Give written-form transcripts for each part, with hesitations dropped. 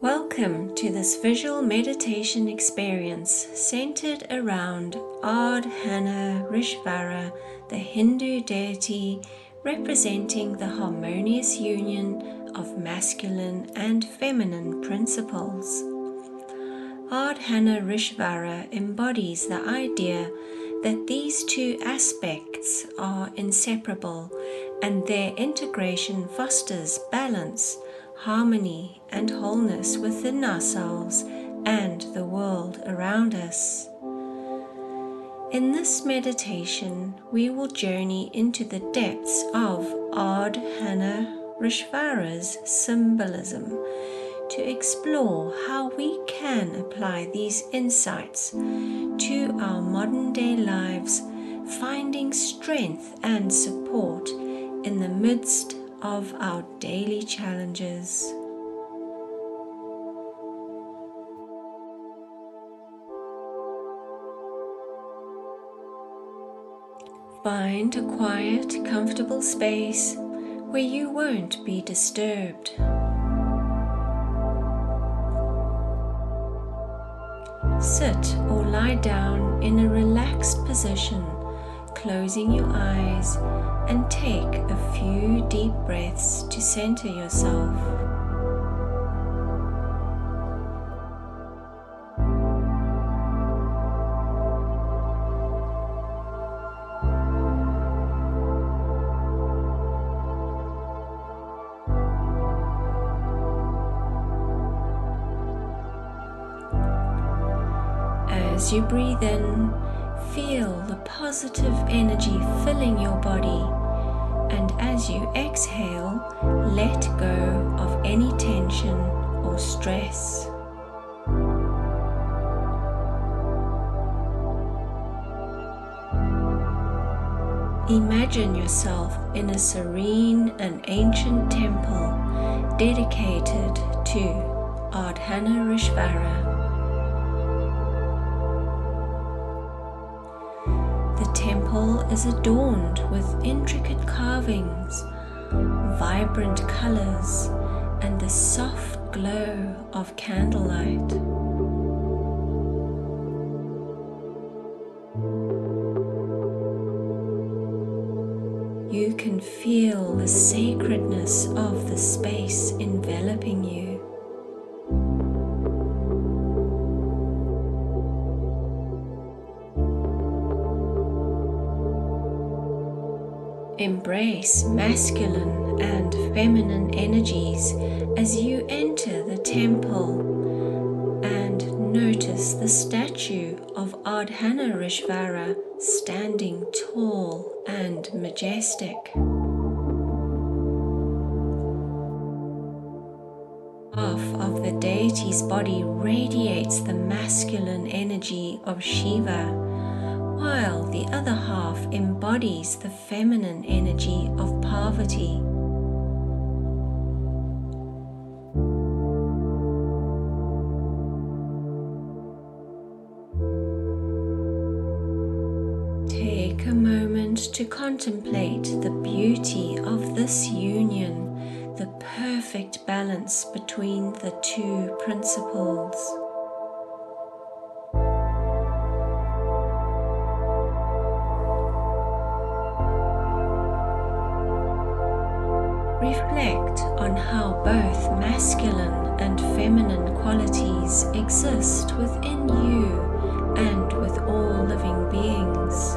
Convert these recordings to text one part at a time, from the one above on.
Welcome to this visual meditation experience centered around Ardhanarishvara, the Hindu deity representing the harmonious union of masculine and feminine principles. Ardhanarishvara embodies the idea that these two aspects are inseparable and their integration fosters balance, harmony and wholeness within ourselves and the world around us. In this meditation, we will journey into the depths of Ardhanarishvara's symbolism to explore how we can apply these insights to our modern-day lives, finding strength and support in the midst of our daily challenges. Find a quiet, comfortable space where you won't be disturbed. Sit or lie down in a relaxed position, closing your eyes, and take a few deep breaths to center yourself. As you breathe in, feel the positive energy filling your body, and as you exhale, let go of any tension or stress. Imagine yourself in a serene and ancient temple dedicated to Ardhanarishvara. The temple is adorned with intricate carvings, vibrant colors, and the soft glow of candlelight. You can feel the sacredness of the space enveloping you. Embrace masculine and feminine energies as you enter the temple and notice the statue of Ardhanarishvara standing tall and majestic. Half of the deity's body radiates the masculine energy of Shiva, while the other half embodies the feminine energy of Parvati. Take a moment to contemplate the beauty of this union, the perfect balance between the two principles. Reflect on how both masculine and feminine qualities exist within you and with all living beings.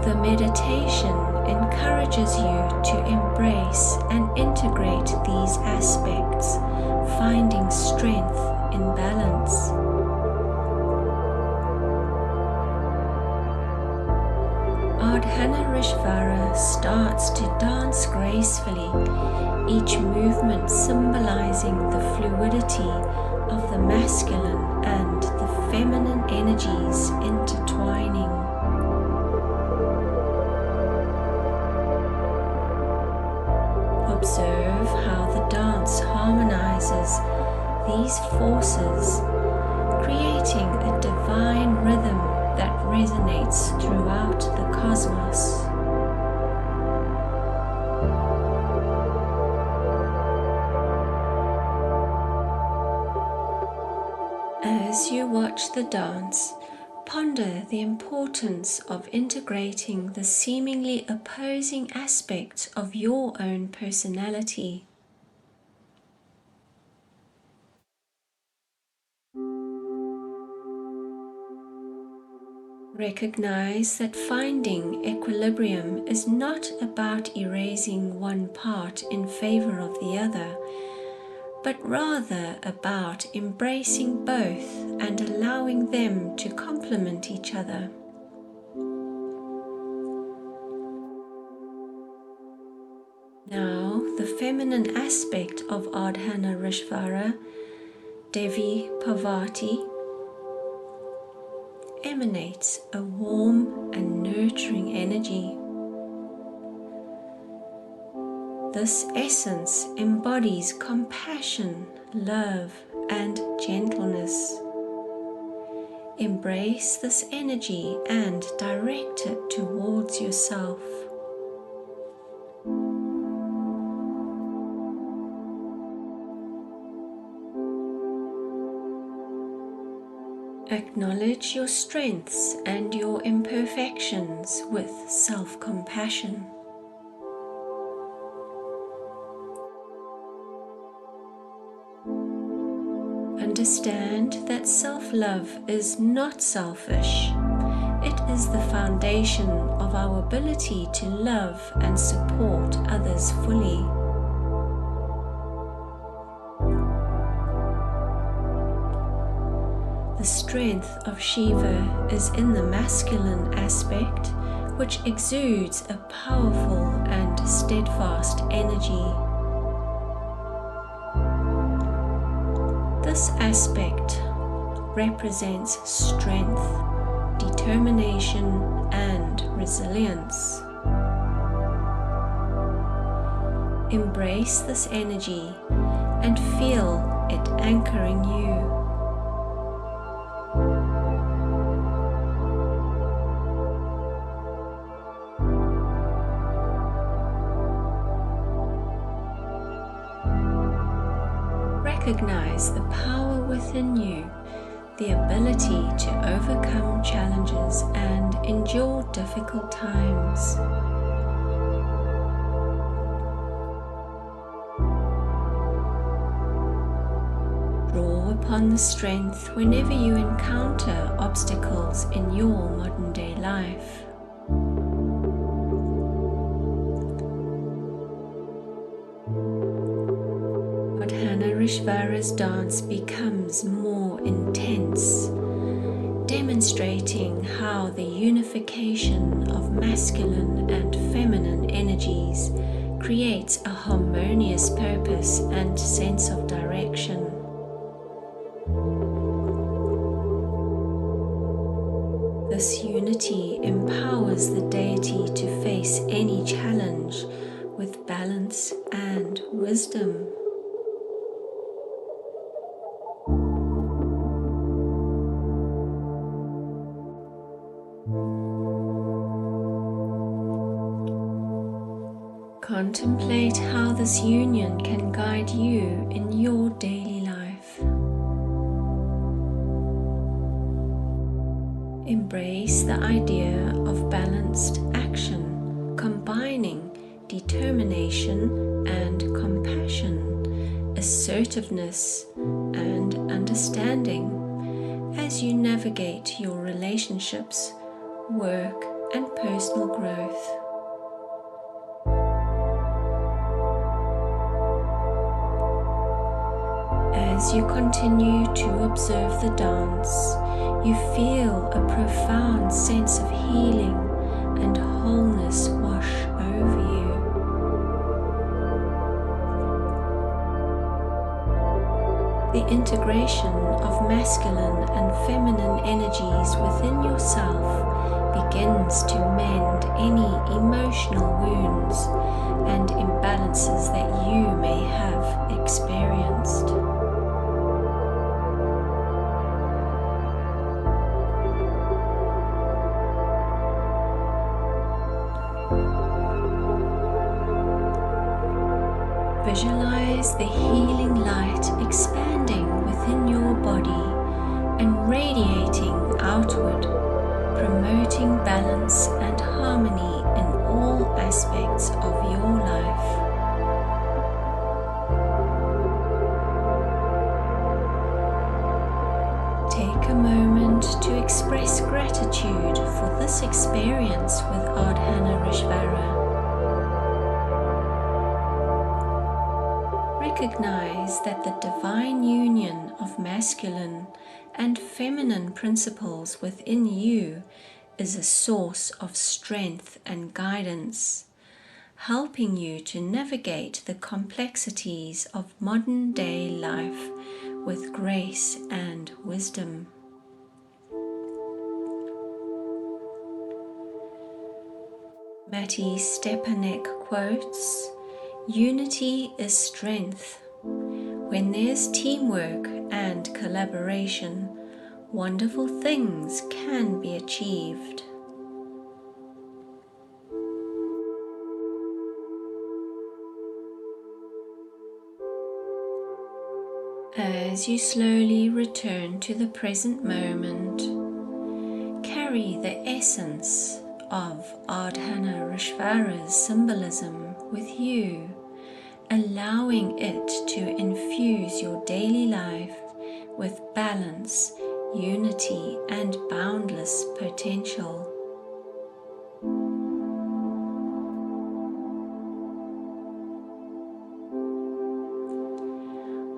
The meditation encourages you to embrace and integrate these aspects, finding strength in balance. Ardhanarishvara starts to dance gracefully, each movement symbolizing the fluidity of the masculine and the feminine energies intertwining. Observe how the dance harmonizes these forces, creating a divine rhythm that resonates throughout the cosmos. the dance, ponder the importance of integrating the seemingly opposing aspects of your own personality. Recognize that finding equilibrium is not about erasing one part in favor of the other, but rather about embracing both and allowing them to complement each other. Now, the feminine aspect of Ardhanarishvara, Devi Parvati, emanates a warm and nurturing energy. This essence embodies compassion, love, and gentleness. Embrace this energy and direct it towards yourself. Acknowledge your strengths and your imperfections with self-compassion. Understand that self-love is not selfish. It is the foundation of our ability to love and support others fully. The strength of Shiva is in the masculine aspect, which exudes a powerful and steadfast energy. This aspect represents strength, determination, and resilience. Embrace this energy and feel it anchoring you. Recognize the power within you, the ability to overcome challenges and endure difficult times. Draw upon the strength whenever you encounter obstacles in your modern-day life. Ardhanarishvara's dance becomes more intense, demonstrating how the unification of masculine and feminine energies creates a harmonious purpose and sense of direction. This unity empowers the deity to face any challenge with balance and wisdom. Contemplate how this union can guide you in your daily life. Embrace the idea of balanced action, combining determination and compassion, assertiveness and understanding as you navigate your relationships, work, and personal growth. As you continue to observe the dance, you feel a profound sense of healing and wholeness wash over you. The integration of masculine and feminine energies within yourself begins to mend any emotional wounds and imbalances that you may have experienced. Visualize the healing light expanding within your body, and radiating outward, promoting balance and harmony in all aspects of your life. Take a moment to express gratitude for this experience with Ardhanarishvara. Recognize that the divine union of masculine and feminine principles within you is a source of strength and guidance, helping you to navigate the complexities of modern day life with grace and wisdom. Matti Stepanek quotes, "Unity is strength. When there's teamwork and collaboration, wonderful things can be achieved." As you slowly return to the present moment, carry the essence of Ardhanarishvara's symbolism with you, allowing it to infuse your daily life with balance, unity, and boundless potential.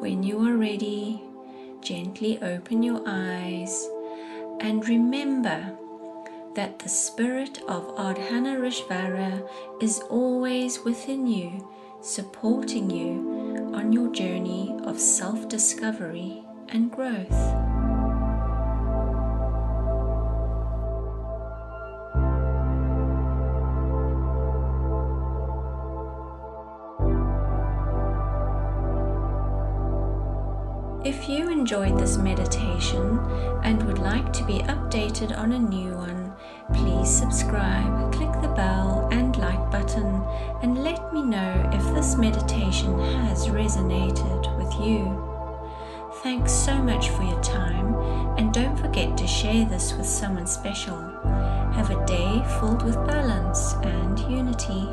When you are ready, gently open your eyes and remember that the spirit of Ardhanarishvara is always within you, supporting you on your journey of self-discovery and growth. If you enjoyed this meditation and would like to be updated on a new one, please subscribe, click the bell and like button, and let me know if this meditation has resonated with you. Thanks so much for your time, and don't forget to share this with someone special. Have a day filled with balance and unity.